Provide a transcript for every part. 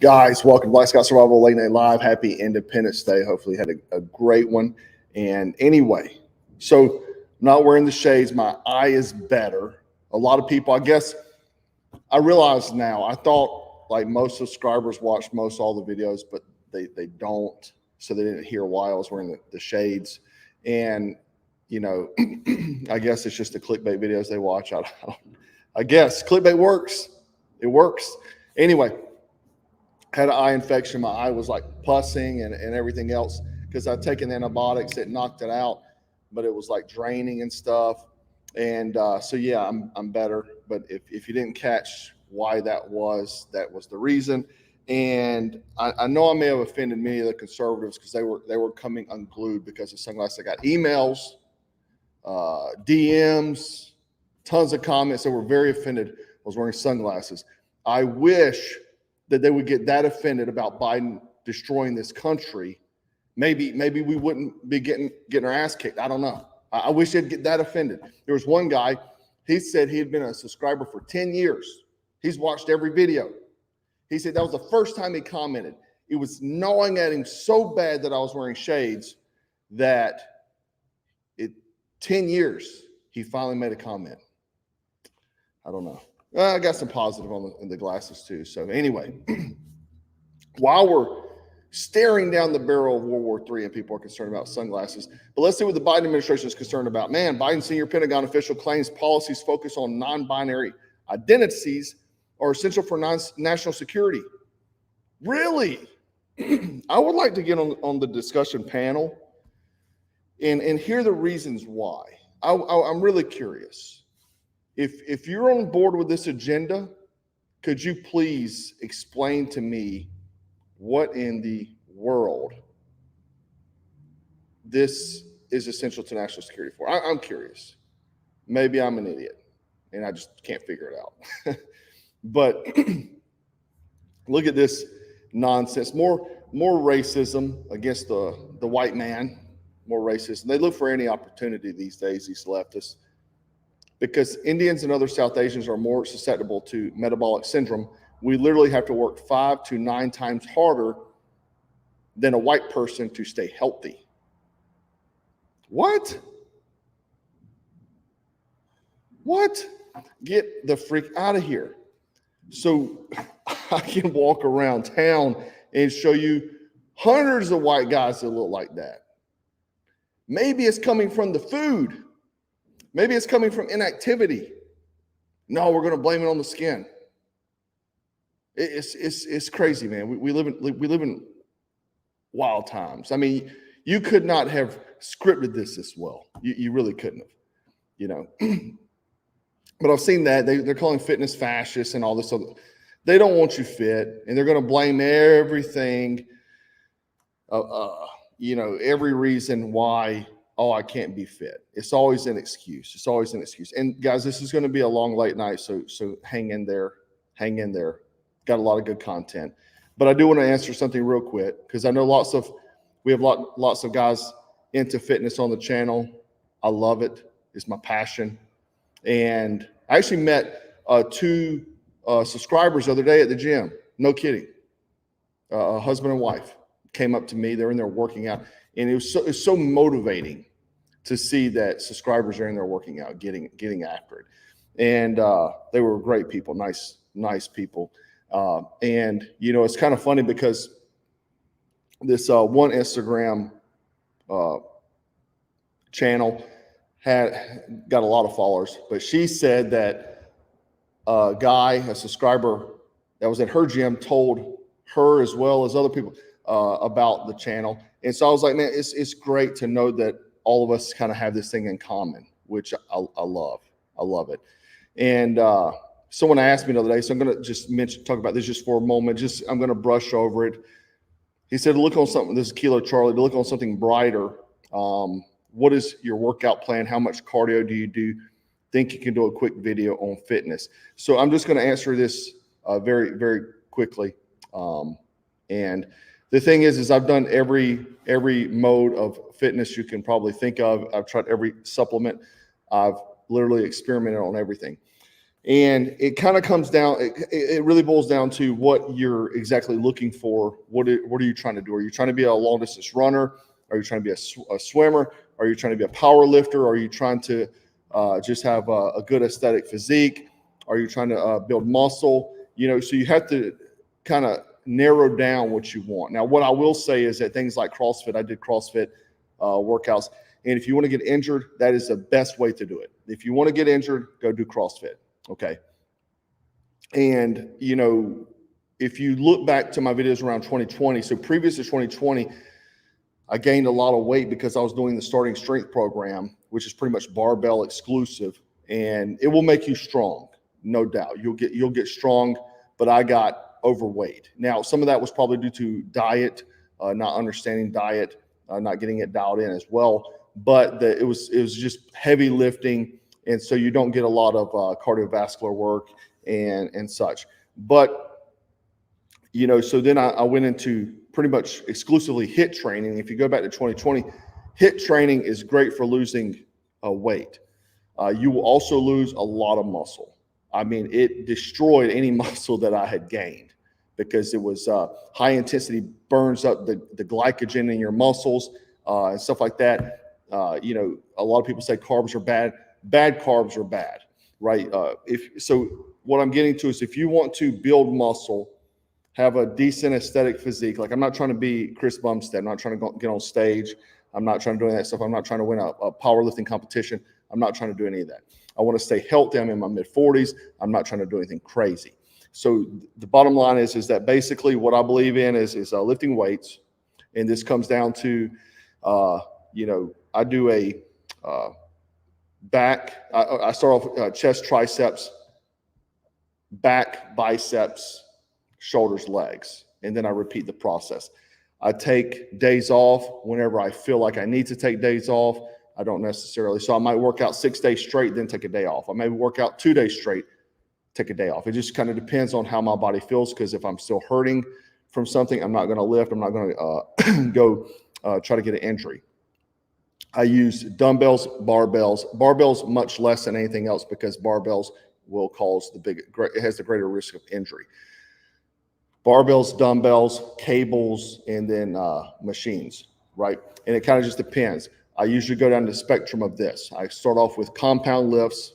Guys, welcome to Black Scout Survival Late Night Live. Happy Independence Day. Hopefully you had a great one. And anyway, so I'm not wearing the shades. My eye is better. A lot of people, I guess, I realize now, I thought like most subscribers watched most all the videos, but they don't. So they didn't hear why I was wearing the shades. And, you know, I guess it's just the clickbait videos they watch. I guess clickbait works. It works. Anyway. Had an eye infection. My eye was like pussing and everything else because I'd taken antibiotics that knocked it out, but it was like draining and stuff. And so, yeah, I'm better. But if you didn't catch why that was the reason. And I know I may have offended many of the conservatives because they were coming unglued because of sunglasses. I got emails, DMs, tons of comments that were very offended. I was wearing sunglasses. I wish that they would get that offended about Biden destroying this country. Maybe we wouldn't be getting our ass kicked. I don't know. I wish they'd get that offended. There was one guy, he said he had been a subscriber for 10 years. He's watched every video. He said that was the first time he commented. It was gnawing at him so bad that I was wearing shades that 10 years, he finally made a comment. I don't know. I got some positive on the glasses too. So anyway, while we're staring down the barrel of World War III and people are concerned about sunglasses, but let's see what the Biden administration is concerned about. Man, Biden senior Pentagon official claims policies focus on non-binary identities are essential for national security. Really? I would like to get on the discussion panel and hear the reasons why. I'm really curious. If you're on board with this agenda, could you please explain to me what in the world this is essential to national security for? I'm curious. Maybe I'm an idiot and I just can't figure it out. But look at this nonsense. More racism against the white man, more racism. They look for any opportunity these days, these leftists. Because Indians and other South Asians are more susceptible to metabolic syndrome, we literally have to work 5 to 9 times harder than a white person to stay healthy. What? Get the freak out of here. So I can walk around town and show you hundreds of white guys that look like that. Maybe it's coming from the food. Maybe it's coming from inactivity. No, we're going to blame it on the skin. It's crazy, man. We live in wild times. I mean, you could not have scripted this well. You really couldn't have, you know. But I've seen that they're calling fitness fascists and all this other. They don't want you fit, and they're going to blame everything. You know, every reason why. Oh, I can't be fit. It's always an excuse. It's always an excuse. And guys, this is going to be a long, late night. So hang in there. Hang in there. Got a lot of good content. But I do want to answer something real quick because I know we have lots of guys into fitness on the channel. I love it. It's my passion. And I actually met 2 subscribers the other day at the gym. No kidding. A husband and wife came up to me. They're in there working out. And it was so motivating to see that subscribers are in there working out, getting after it. And they were great people, nice people. And, you know, it's kind of funny because this one Instagram channel got a lot of followers, but she said that a subscriber that was at her gym told her as well as other people about the channel. And so I was like, man, it's great to know that all of us kind of have this thing in common, which I love. I love it. And Someone asked me the other day, so I'm going to just talk about this just for a moment. I'm going to brush over it. He said, look on something, this is Kilo Charlie, to look on something brighter. What is your workout plan? How much cardio do you do? Think you can do a quick video on fitness? So I'm just going to answer this very, very quickly. And the thing is I've done every mode of fitness you can probably think of. I've tried every supplement. I've literally experimented on everything. And it kind of comes down, it really boils down to what you're exactly looking for. What are you trying to do? Are you trying to be a long distance runner? Are you trying to be a swimmer? Are you trying to be a power lifter? Are you trying to just have a good aesthetic physique? Are you trying to build muscle? So you have to kind of narrow down what you want. Now, what I will say is that things like CrossFit, I did CrossFit workouts. And if you want to get injured, that is the best way to do it. If you want to get injured, go do CrossFit. Okay. And, if you look back to my videos around 2020, so previous to 2020, I gained a lot of weight because I was doing the starting strength program, which is pretty much barbell exclusive, and it will make you strong. No doubt. You'll get strong, but I got overweight. Now, some of that was probably due to diet, not understanding diet, not getting it dialed in as well. But it was just heavy lifting. And so you don't get a lot of cardiovascular work and such. But, so then I went into pretty much exclusively HIIT training. If you go back to 2020, HIIT training is great for losing weight. You will also lose a lot of muscle. I mean, it destroyed any muscle that I had gained because it was high intensity, burns up the glycogen in your muscles and stuff like that. A lot of people say carbs are bad. Bad carbs are bad, right? So what I'm getting to is if you want to build muscle, have a decent aesthetic physique, like I'm not trying to be Chris Bumstead. I'm not trying to get on stage. I'm not trying to do any of that stuff. I'm not trying to win a powerlifting competition. I'm not trying to do any of that. I want to stay healthy. I'm in my mid 40s. I'm not trying to do anything crazy. So the bottom line is that basically what I believe in is lifting weights. And this comes down to, I do a back. I start off chest, triceps, back, biceps, shoulders, legs, and then I repeat the process. I take days off whenever I feel like I need to take days off. I don't necessarily. So I might work out 6 days straight, then take a day off. I may work out 2 days straight, take a day off. It just kind of depends on how my body feels, because if I'm still hurting from something, I'm not going to lift. I'm not going to go try to get an injury. I use dumbbells, barbells much less than anything else, because barbells will cause it has the greater risk of injury. Barbells, dumbbells, cables, and then machines, right? And it kind of just depends. I usually go down the spectrum of this. I start off with compound lifts,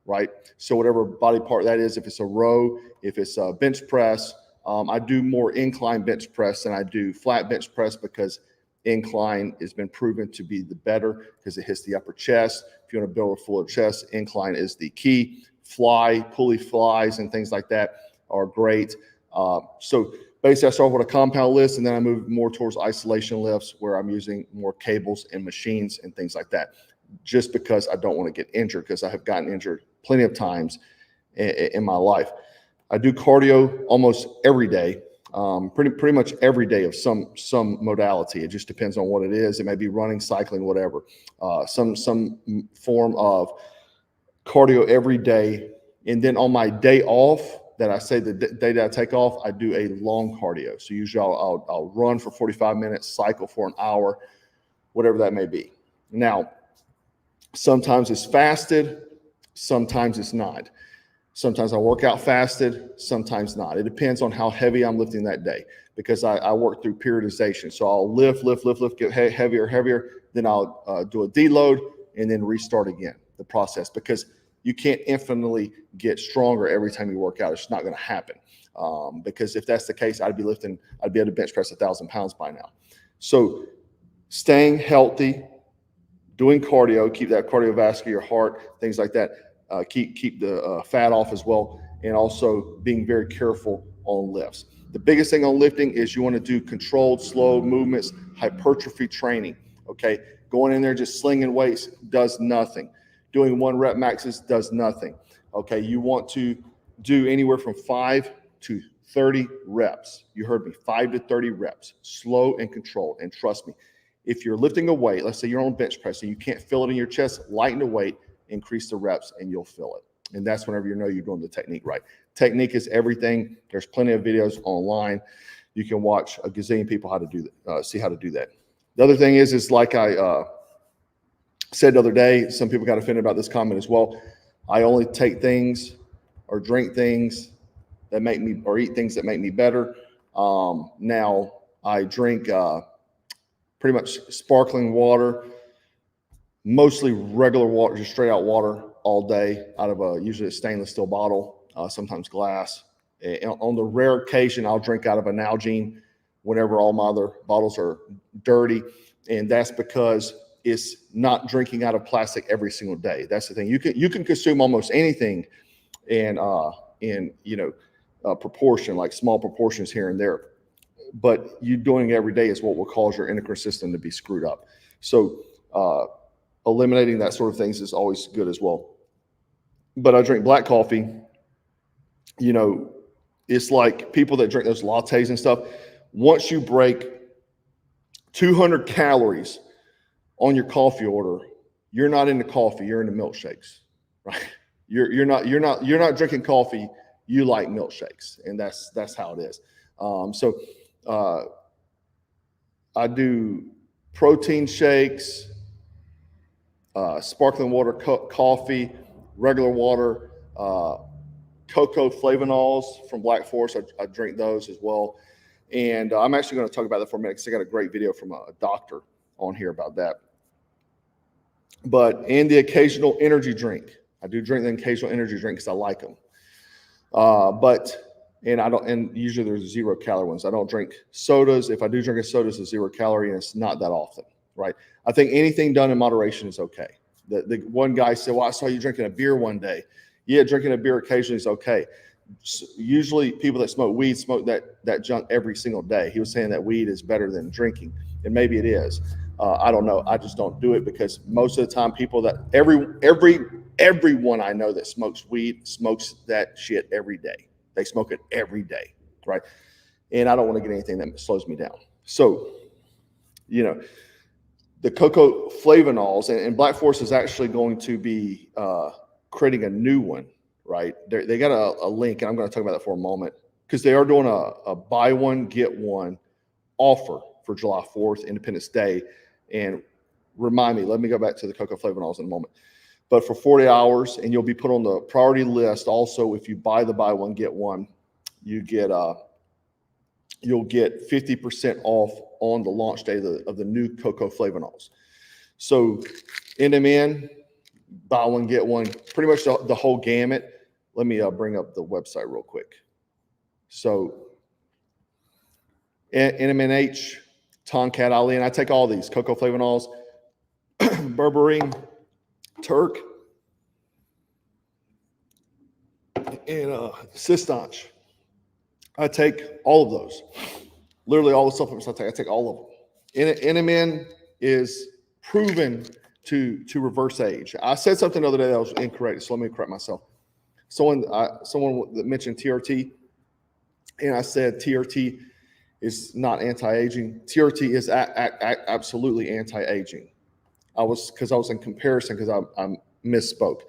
right? So whatever body part that is, if it's a row, if it's a bench press, I do more incline bench press than I do flat bench press, because incline has been proven to be the better because it hits the upper chest. If you want to build a fuller chest, incline is the key. Pulley flies and things like that are great. So basically I start with a compound lift, and then I move more towards isolation lifts, where I'm using more cables and machines and things like that, just because I don't want to get injured, because I have gotten injured plenty of times in my life. I do cardio almost every day. Pretty much every day of some modality. It just depends on what it is. It may be running, cycling, whatever. Some form of cardio every day. And then on my day off, that I say the day that I take off, I do a long cardio. So usually I'll run for 45 minutes, cycle for an hour, whatever that may be. Now, sometimes it's fasted, sometimes it's not. Sometimes I work out fasted, sometimes not. It depends on how heavy I'm lifting that day, because I work through periodization. So I'll lift, get heavier. Then I'll do a deload and then restart again, the process, because you can't infinitely get stronger every time you work out. It's not going to happen. Because if that's the case, I'd be able to bench press 1,000 pounds by now. So staying healthy, doing cardio, keep that cardiovascular, your heart, things like that. Keep the fat off as well, and also being very careful on lifts. The biggest thing on lifting is you want to do controlled, slow movements, hypertrophy training. Okay, going in there just slinging weights does nothing. Doing 1 rep maxes does nothing. Okay, you want to do anywhere from 5 to 30 reps. You heard me, 5 to 30 reps, slow and controlled. And trust me, if you're lifting a weight, let's say you're on bench press and you can't feel it in your chest, lighten the weight, increase the reps, and you'll feel it. And that's whenever you know you're doing the technique right. Technique is everything. There's plenty of videos online. You can watch a gazillion people how to do that, see how to do that. The other thing is like I said the other day, some people got offended about this comment as well. I only take things or drink things that make me, or eat things that make me better. Now I drink pretty much sparkling water, mostly regular water, just straight out water all day out of usually a stainless steel bottle, sometimes glass. And on the rare occasion, I'll drink out of an Nalgene whenever all my other bottles are dirty. And that's because it's not drinking out of plastic every single day. That's the thing. You can consume almost anything in proportion, like small proportions here and there. But you doing it every day is what will cause your endocrine system to be screwed up. So eliminating that sort of things is always good as well. But I drink black coffee. You know, it's like people that drink those lattes and stuff. Once you break 200 calories on your coffee order, you're not into coffee, you're into milkshakes, right? You're not drinking coffee, you like milkshakes, and that's how it is. I do protein shakes, sparkling water, coffee, regular water, cocoa flavanols from Black Forest. I drink those as well. And I'm actually going to talk about that for a minute because I got a great video from a doctor on here about that. And the occasional energy drink. I do drink the occasional energy drink because I like them. And usually there's 0 calorie ones. I don't drink sodas. If I do drink a soda, it's a 0 calorie, and it's not that often, right? I think anything done in moderation is okay. The one guy said, well, I saw you drinking a beer one day. Yeah, drinking a beer occasionally is okay. Usually people that smoke weed smoke that junk every single day. He was saying that weed is better than drinking, and maybe it is. I don't know. I just don't do it because most of the time people that everyone I know that smokes weed smokes that shit every day. They smoke it every day, right? And I don't want to get anything that slows me down. So, you know, the cocoa flavanols, and Black Forest is actually going to be creating a new one, right? They got a link, and I'm going to talk about that for a moment, because they are doing a buy one, get one offer for July 4th, Independence Day. And remind me, let me go back to the cocoa flavanols in a moment. But for 40 hours, and you'll be put on the priority list. Also, if you buy the buy one, get one, you'll get 50% off on the launch day of the new cocoa flavanols. So NMN, buy one, get one, pretty much the whole gamut. Let me bring up the website real quick. So NMNH, Tonkat, Ali, and I take all these cocoa flavanols, berberine, Turk, and Cistanch. I take all of those. Literally all the supplements I take all of them. NMN is proven to reverse age. I said something the other day that was incorrect, so let me correct myself. Someone that mentioned TRT, and I said TRT is not anti-aging. TRT is absolutely anti-aging. I was in comparison because I misspoke.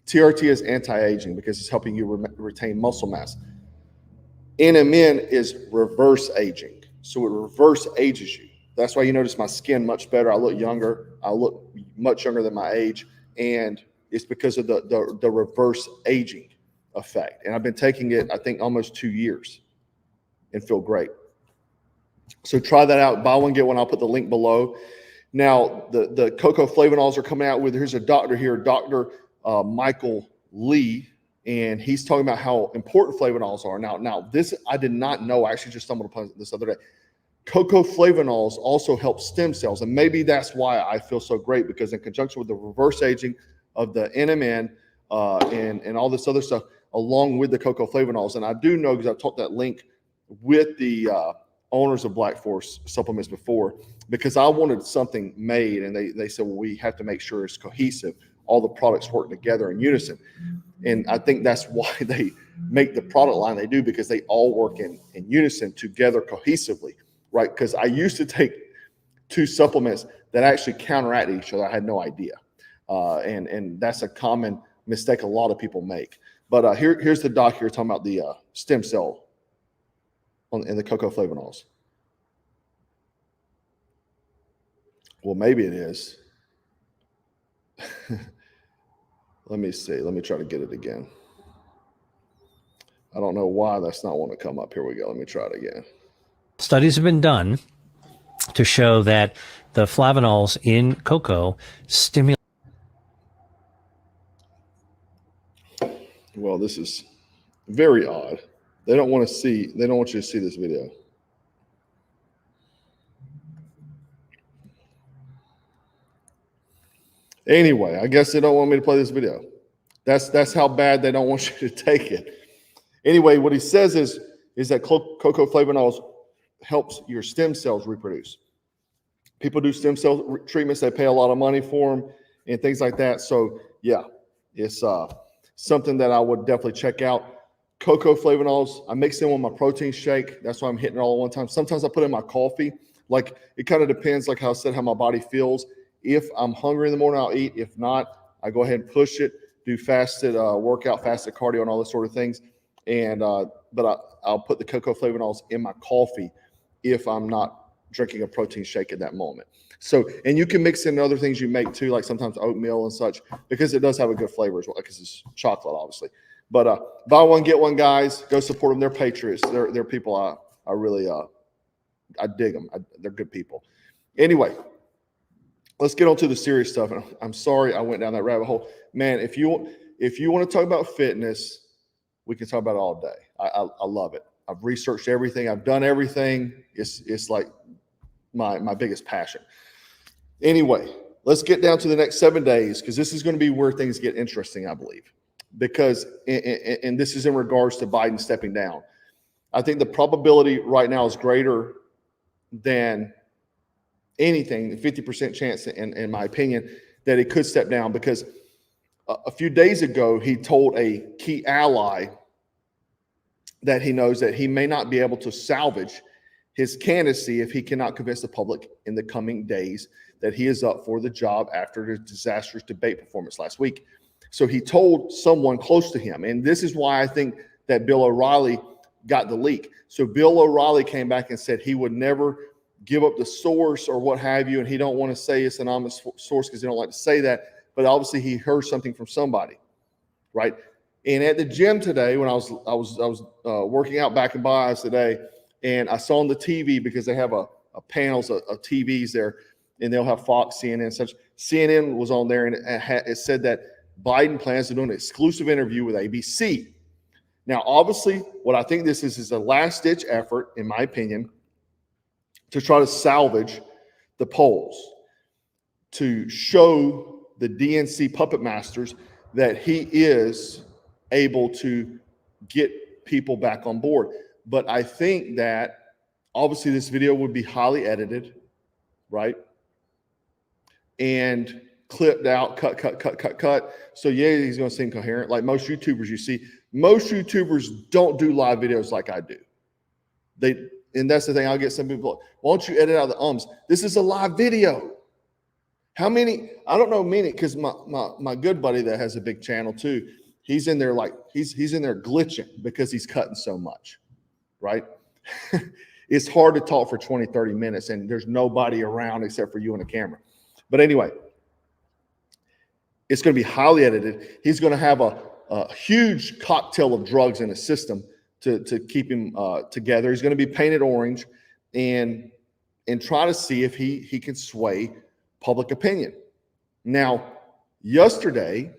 TRT is anti-aging because it's helping you retain muscle mass. NMN is reverse aging. So it reverse ages you. That's why you notice my skin much better. I look younger. I look much younger than my age. And it's because of the reverse aging effect. And I've been taking it, I think, almost 2 years and feel great. So try that out. Buy one, get one. I'll put the link below. Now, the cocoa flavanols are coming out with, here's a doctor here, Dr. Michael Lee, and he's talking about how important flavanols are. Now this I did not know. I actually just stumbled upon this other day. Cocoa flavanols also help stem cells, and maybe that's why I feel so great, because in conjunction with the reverse aging of the NMN and all this other stuff, along with the cocoa flavanols, and I do know because I've talked that link with the owners of Black Forest supplements before, because I wanted something made, and they said, well, we have to make sure it's cohesive all the products work together in unison. And I think that's why they make the product line they do, because they all work in unison together cohesively, right? Because I used to take 2 supplements that actually counteract each other. I had no idea. And that's a common mistake a lot of people make. But here's the doc here talking about the stem cell in the cocoa flavonols. Well, maybe it is. Let me see. Let me try to get it again. I don't know why that's not wanting to come up. Here we go. Let me try it again. Studies have been done to show that the flavonols in cocoa stimulate. Well, this is very odd. They don't want you to see this video. Anyway, I guess they don't want me to play this video. That's how bad they don't want you to take it. Anyway, what he says is that cocoa flavonols helps your stem cells reproduce. People do stem cell treatments. They pay a lot of money for them and things like that. So yeah, it's something that I would definitely check out. Cocoa flavonols, I mix in with my protein shake. That's why I'm hitting it all at one time. Sometimes I put it in my coffee. Like, it kind of depends, like how I said, how my body feels. If I'm hungry in the morning, I'll eat. If not, I go ahead and push it, do fasted workout, fasted cardio, and all those sort of things. And but I'll put the cocoa flavonols in my coffee if I'm not drinking a protein shake at that moment. So, and you can mix in other things you make too, like sometimes oatmeal and such, because it does have a good flavor as well, because it's chocolate, obviously. But buy one, get one, guys. Go support them. They're patriots. They're people I really I dig them. They're good people. Anyway, let's get on to the serious stuff. And I'm sorry I went down that rabbit hole. Man, if you want to talk about fitness, we can talk about it all day. I love it. I've researched everything. I've done everything. It's like my biggest passion. Anyway, let's get down to the next 7 days, because this is going to be where things get interesting, I believe. Because, and this is in regards to Biden stepping down. I think the probability right now is greater than anything, 50% chance, in my opinion, that he could step down, because a few days ago, he told a key ally that he knows that he may not be able to salvage his candidacy if he cannot convince the public in the coming days that he is up for the job after his disastrous debate performance last week. So he told someone close to him, and this is why I think that Bill O'Reilly got the leak. So Bill O'Reilly came back and said he would never give up the source or what have you, and he don't want to say it's an anonymous source because he don't like to say that, but obviously he heard something from somebody, right? And at the gym today, when I was working out back in Bias today, and I saw on the TV, because they have a panels of TVs there, and they'll have Fox, CNN, and such. CNN was on there, and it said that Biden plans to do an exclusive interview with ABC. Now, obviously, what I think this is a last-ditch effort, in my opinion, to try to salvage the polls, to show the DNC puppet masters that he is able to get people back on board. But I think that obviously this video would be highly edited, right? And clipped out, cut. So yeah, he's going to seem coherent. Like most YouTubers you see, most YouTubers don't do live videos like I do. And that's the thing. I'll get some people, why don't you edit out the ums? This is a live video. How many? I don't know many, because my good buddy that has a big channel too, he's in there like he's in there glitching because he's cutting so much, right? It's hard to talk for 20, 30 minutes and there's nobody around except for you and the camera. But anyway, it's going to be highly edited. He's going to have a huge cocktail of drugs in his system to keep him together. He's going to be painted orange and try to see if he can sway public opinion. Now, just yesterday,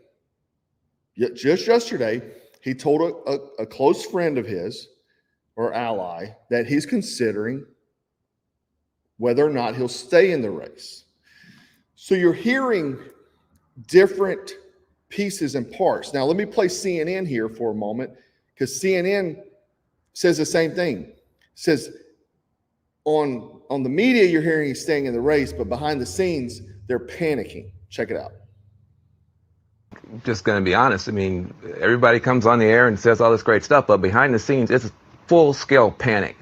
he told a close friend of his or ally that he's considering whether or not he'll stay in the race. So you're hearing different pieces and parts. Now, let me play CNN here for a moment, because CNN says the same thing. It says on the media, you're hearing he's staying in the race, but behind the scenes, they're panicking. Check it out. just going to be honest. I mean, everybody comes on the air and says all this great stuff, but behind the scenes, it's full-scale panic.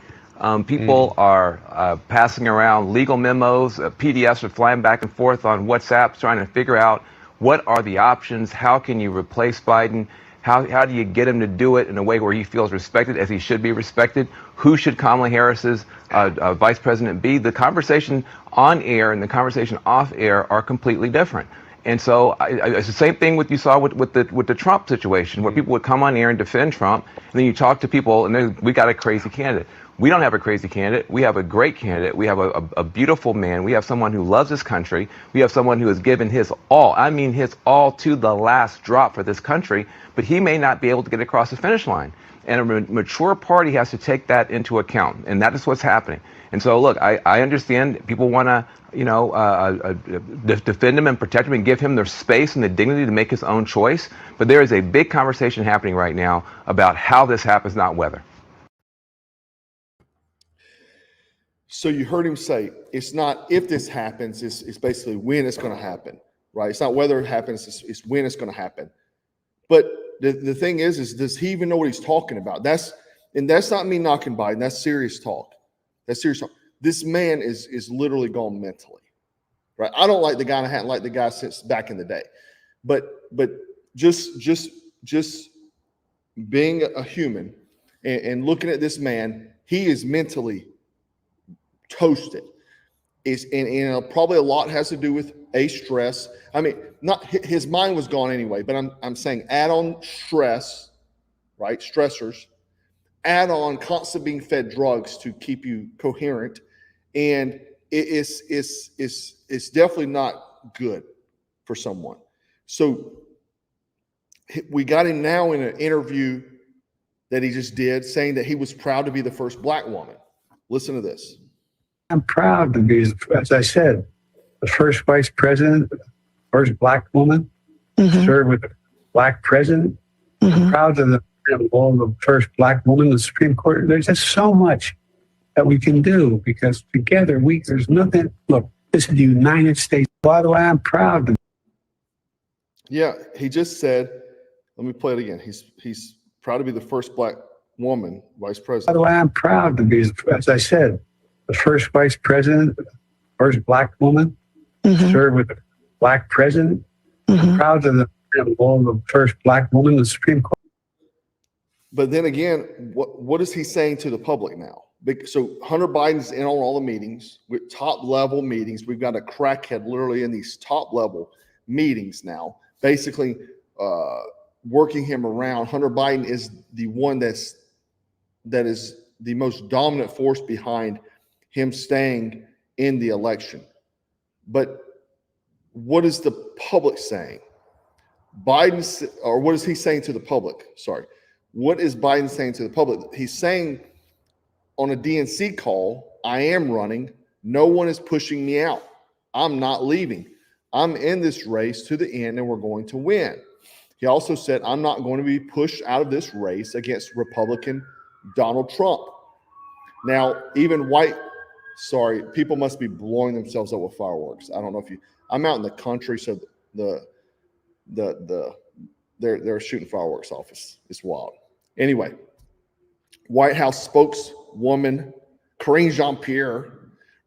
People are passing around legal memos, PDFs are flying back and forth on WhatsApp, trying to figure out what are the options, how can you replace Biden, how do you get him to do it in a way where he feels respected as he should be respected, who should Kamala Harris's vice president be. The conversation on air and the conversation off air are completely different. And so it's the same thing you saw with the Trump situation, where people would come on air and defend Trump, and then you talk to people, and we got a crazy candidate. We don't have a crazy candidate. We have a great candidate. We have a beautiful man. We have someone who loves this country. We have someone who has given his all, I mean his all to the last drop for this country, but he may not be able to get across the finish line. And a mature party has to take that into account, and that is what's happening. And so, look, I understand people want to, defend him and protect him and give him the space and the dignity to make his own choice. But there is a big conversation happening right now about how this happens, not whether. So you heard him say, it's not if this happens, it's basically when it's going to happen, right? It's not whether it happens, it's when it's going to happen. But the thing is does he even know what he's talking about? That's not me knocking Biden. That's serious talk. That's serious talk. This man is literally gone mentally, right? I don't like the guy, and I hadn't liked the guy since back in the day. But just being a human and looking at this man, he is mentally toasted. And probably a lot has to do with stress. I mean, not his mind was gone anyway, but I'm saying add on stress, right? Stressors, add on constant being fed drugs to keep you coherent, and it's definitely not good for someone. So we got him now in an interview that he just did, saying that he was proud to be the first black woman. Listen to this. I'm proud to be, as I said, the first vice president, first black woman, serve with a black president. I'm proud of the first black woman in the Supreme Court. There's just so much that we can do because together there's nothing. Look, this is the United States. By the way, I'm proud. Yeah, he just said, let me play it again. He's proud to be the first black woman vice president. By the way, I'm proud to be, as I said, the first vice president, first black woman, serve with a black president. I'm proud of the first black woman in the Supreme Court. But then again, what is he saying to the public now? So Hunter Biden's in on all the meetings, with top level meetings. We've got a crackhead literally in these top level meetings now, basically working him around. Hunter Biden is the one that is the most dominant force behind him staying in the election. But what is the public saying? What is he saying to the public? Sorry. What is Biden saying to the public? He's saying on a DNC call, I am running. No one is pushing me out. I'm not leaving. I'm in this race to the end and we're going to win. He also said, I'm not going to be pushed out of this race against Republican Donald Trump. Now, even people must be blowing themselves up with fireworks. I don't know if I'm out in the country, so they're shooting fireworks off. It's wild. Anyway, White House spokeswoman Karine Jean-Pierre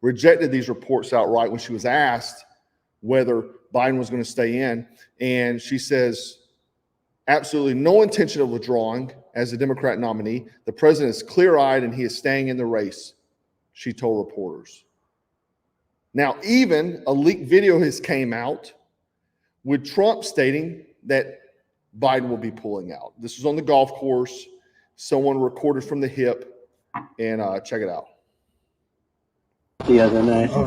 rejected these reports outright when she was asked whether Biden was going to stay in. And she says, absolutely no intention of withdrawing as the Democrat nominee. The president is clear-eyed and he is staying in the race, she told reporters. Now, even a leaked video has came out with Trump stating that Biden will be pulling out. This was on the golf course. Someone recorded from the hip, and check it out. The other night. Oh,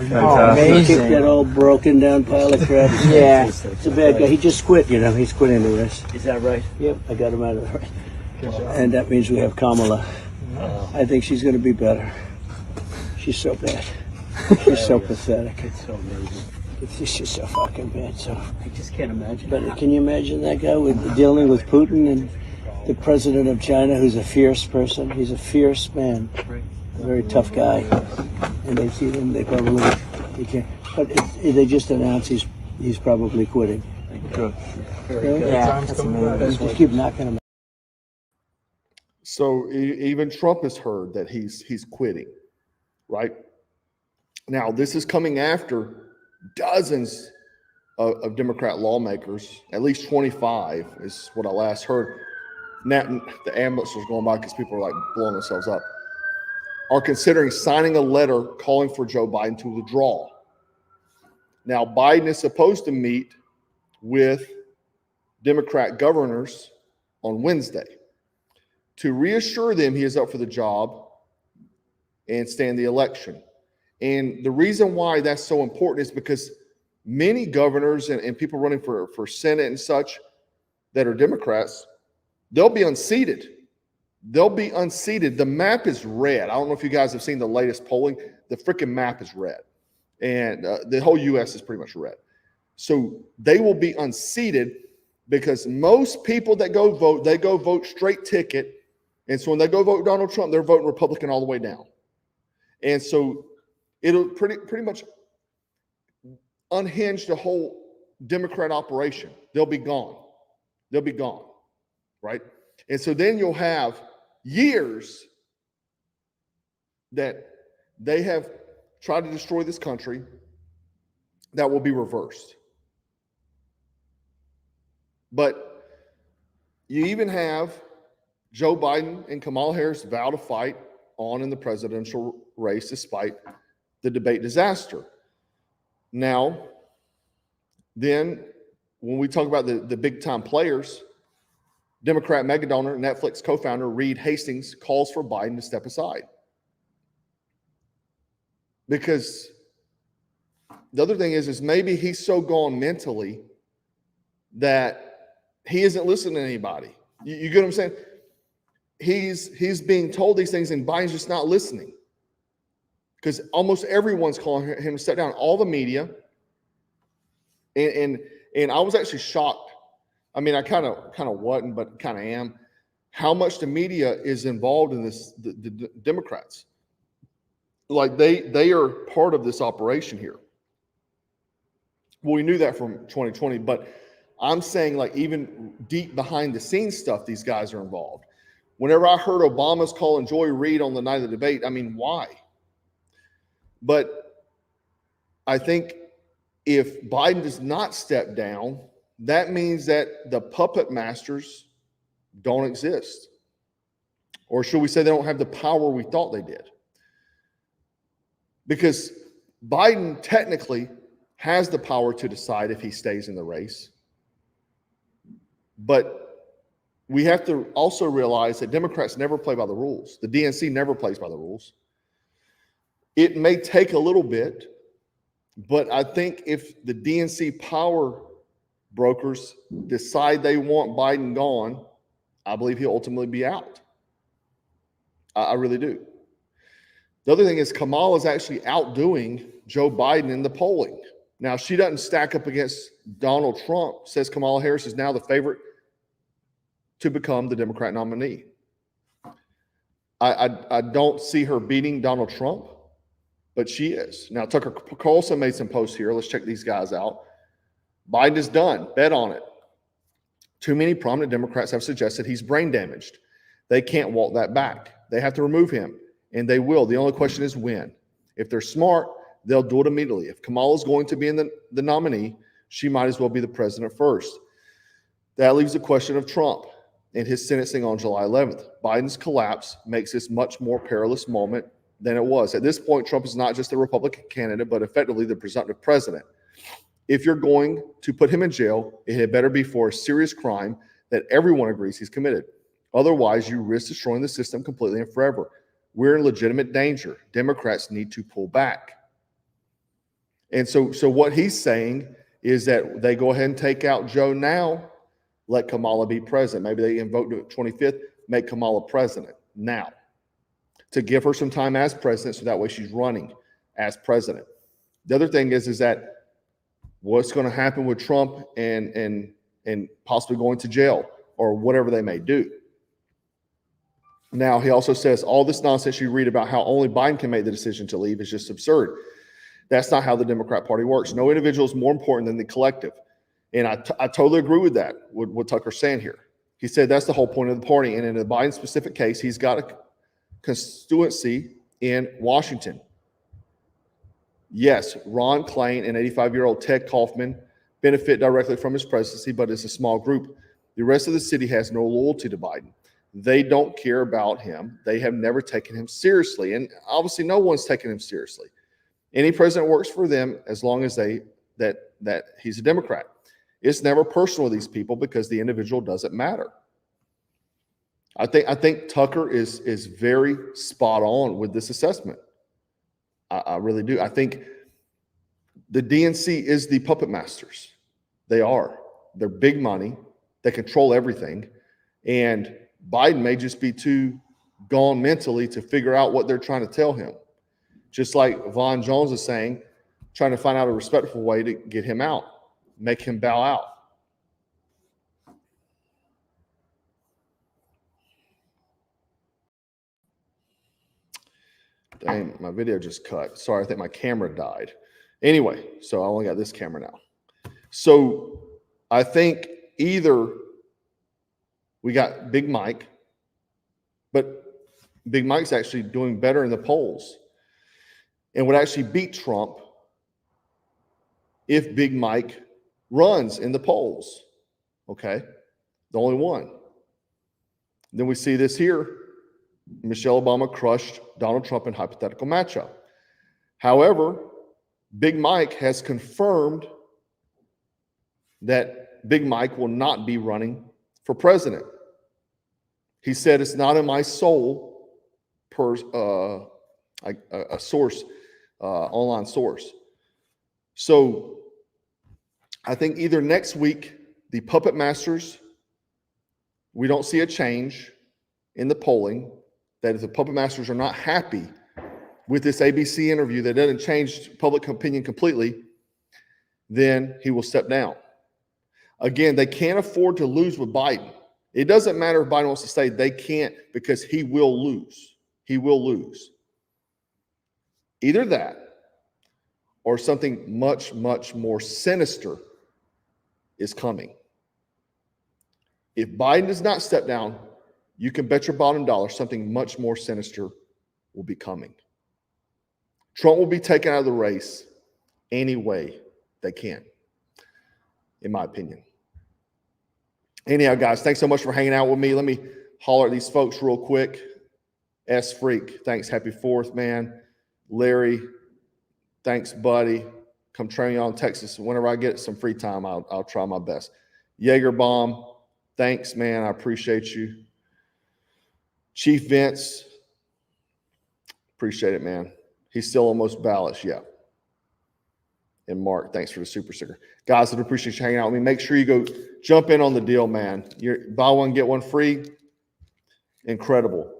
amazing. Kicked that old broken down pile of crap. Yeah. It's a bad guy. He just quit, he's quitting the race. Is that right? Yep, I got him out of the race. And that means we have Kamala. I think she's going to be better. She's so bad. She's so pathetic. It's so amazing. It's just so fucking bad. So I just can't imagine. But can you imagine that guy dealing with Putin and the president of China, who's a fierce person? He's a fierce man, a very tough guy. And they see him, they probably can't. But they just announced he's probably quitting. Good. Yeah, that's amazing. Just keep knocking them. So even Trump has heard that he's quitting, right? Now, this is coming after dozens of Democrat lawmakers, at least 25 is what I last heard. Now, the ambulance was going by because people are like blowing themselves up, are considering signing a letter calling for Joe Biden to withdraw. Now, Biden is supposed to meet with Democrat governors on Wednesday to reassure them he is up for the job and stand the election. And the reason why that's so important is because many governors and people running for Senate and such that are Democrats, they'll be unseated. They'll be unseated. The map is red. I don't know if you guys have seen the latest polling. The freaking map is red. And the whole U.S. is pretty much red. So they will be unseated because most people that go vote, they go vote straight ticket. And so when they go vote Donald Trump, they're voting Republican all the way down. And so it'll pretty much unhinge the whole Democrat operation. They'll be gone. They'll be gone, right? And so then you'll have years that they have tried to destroy this country that will be reversed. But you even have Joe Biden and Kamala Harris vow to fight on in the presidential race despite the debate disaster. Now, then when we talk about the big time players, Democrat megadonor, Netflix co-founder Reed Hastings calls for Biden to step aside. Because the other thing is maybe he's so gone mentally that he isn't listening to anybody. You get what I'm saying? He's being told these things and Biden's just not listening. Because almost everyone's calling him to step down, all the media. And I was actually shocked. I mean, I kind of wasn't, but kind of am. How much the media is involved in this, the Democrats. Like they are part of this operation here. Well, we knew that from 2020, but I'm saying like even deep behind the scenes stuff, these guys are involved. Whenever I heard Obama's calling Joy Reid on the night of the debate, I mean, why? But I think if Biden does not step down, that means that the puppet masters don't exist. Or should we say they don't have the power we thought they did? Because Biden technically has the power to decide if he stays in the race. But we have to also realize that Democrats never play by the rules. The DNC never plays by the rules. It may take a little bit, but I think if the DNC power brokers decide they want Biden gone, I believe he'll ultimately be out. I really do. The other thing is Kamala is actually outdoing Joe Biden in the polling. Now, she doesn't stack up against Donald Trump, says Kamala Harris is now the favorite to become the Democrat nominee. I don't see her beating Donald Trump, but she is. Now, Tucker Carlson made some posts here. Let's check these guys out. Biden is done. Bet on it. Too many prominent Democrats have suggested he's brain damaged. They can't walk that back. They have to remove him, and they will. The only question is when. If they're smart, they'll do it immediately. If Kamala's going to be in the nominee, she might as well be the president first. That leaves the question of Trump and his sentencing on July 11th. Biden's collapse makes this much more perilous moment than it was. At this point, Trump is not just a Republican candidate, but effectively the presumptive president. If you're going to put him in jail, it had better be for a serious crime that everyone agrees he's committed. Otherwise, you risk destroying the system completely and forever. We're in legitimate danger. Democrats need to pull back. And so what he's saying is that they go ahead and take out Joe now, let Kamala be president. Maybe they can vote to 25th, make Kamala president now to give her some time as president so that way she's running as president. The other thing is that what's going to happen with Trump and possibly going to jail or whatever they may do. Now, he also says all this nonsense you read about how only Biden can make the decision to leave is just absurd. That's not how the Democrat Party works. No individual is more important than the collective. If you're going to put him in jail, it had better be for a serious crime that everyone agrees he's committed. Otherwise, you risk destroying the system completely and forever. We're in legitimate danger. Democrats need to pull back. And so what he's saying is that they go ahead and take out Joe now, let Kamala be president now to give her some time as president so that way she's running as president. The other thing is that what's going to happen with Trump and possibly going to jail or whatever they may do. Now, he also says all this nonsense you read about how only Biden can make the decision to leave is just absurd. And I totally agree with that, what Tucker's saying here. He said that's the whole point of the party. And in the Biden specific case, he's got a constituency in Washington. Yes, Ron Klain and 85-year-old Ted Kaufman benefit directly from his presidency, but it's a small group. The rest of the city has no loyalty to Biden. They don't care about him. They have never taken him seriously. And obviously no one's taken him seriously. Any president works for them as long as that he's a Democrat. It's never personal with these people because the individual doesn't matter. I think Tucker is very spot on with this assessment. I really do. I think the DNC is the puppet masters. They are. They're big money. They control everything. And Biden may just be too gone mentally to figure out what they're trying to tell him. Just like Von Jones is saying, trying to find out a respectful way to get him out, make him bow out. Dang, my video just cut. Sorry, I think my camera died. Anyway, so I only got this camera now. So I think either we got Big Mike, but Big Mike's actually doing better in the polls and would actually beat Trump if Big Mike runs in the polls. Okay, the only one. Then we see this here. Michelle Obama crushed Donald Trump in hypothetical matchup. However, Big Mike has confirmed that Big Mike will not be running for president. He said it's not in my soul, per a source, online source. So I think either next week, the puppet masters, we don't see a change in the polling, that if the puppet masters are not happy with this ABC interview that doesn't change public opinion completely, then he will step down. Again, they can't afford to lose with Biden. It doesn't matter if Biden wants to stay. They can't, because he will lose. He will lose. Either that or something much, much more sinister is coming. If Biden does not step down, you can bet your bottom dollar something much more sinister will be coming. Trump will be taken out of the race any way they can, in my opinion. Anyhow, guys, thanks so much for hanging out with me. Let me holler at these folks real quick. S Freak, thanks. Happy 4th, man. Larry, thanks, buddy. Come train you on Texas. Whenever I get some free time, I'll try my best. Jaeger Bomb, thanks, man. I appreciate you. Chief Vince, appreciate it, man. He's still almost ballots, yeah. And Mark, thanks for the super sticker. Guys, I appreciate you hanging out with me. Make sure you go jump in on the deal, man. Buy one, get one free. Incredible.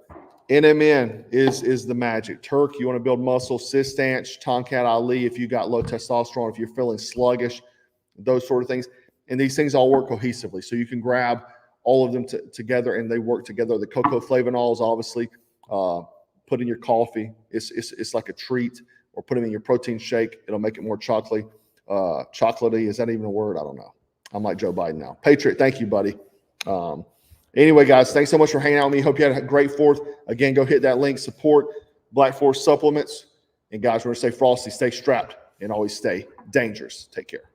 NMN is the magic. Turk, you want to build muscle. Sistanch, Tonkat Ali, if you got low testosterone, if you're feeling sluggish, those sort of things. And these things all work cohesively. So you can grab all of them together, and they work together. The cocoa flavanols, obviously, put in your coffee. It's like a treat, or put them in your protein shake. It'll make it more chocolatey. Is that even a word? I don't know. I'm like Joe Biden now. Patriot, thank you, buddy. Anyway, guys, thanks so much for hanging out with me. Hope you had a great 4th. Again, go hit that link. Support Black Force Supplements. And guys, we're going to stay frosty, stay strapped, and always stay dangerous. Take care.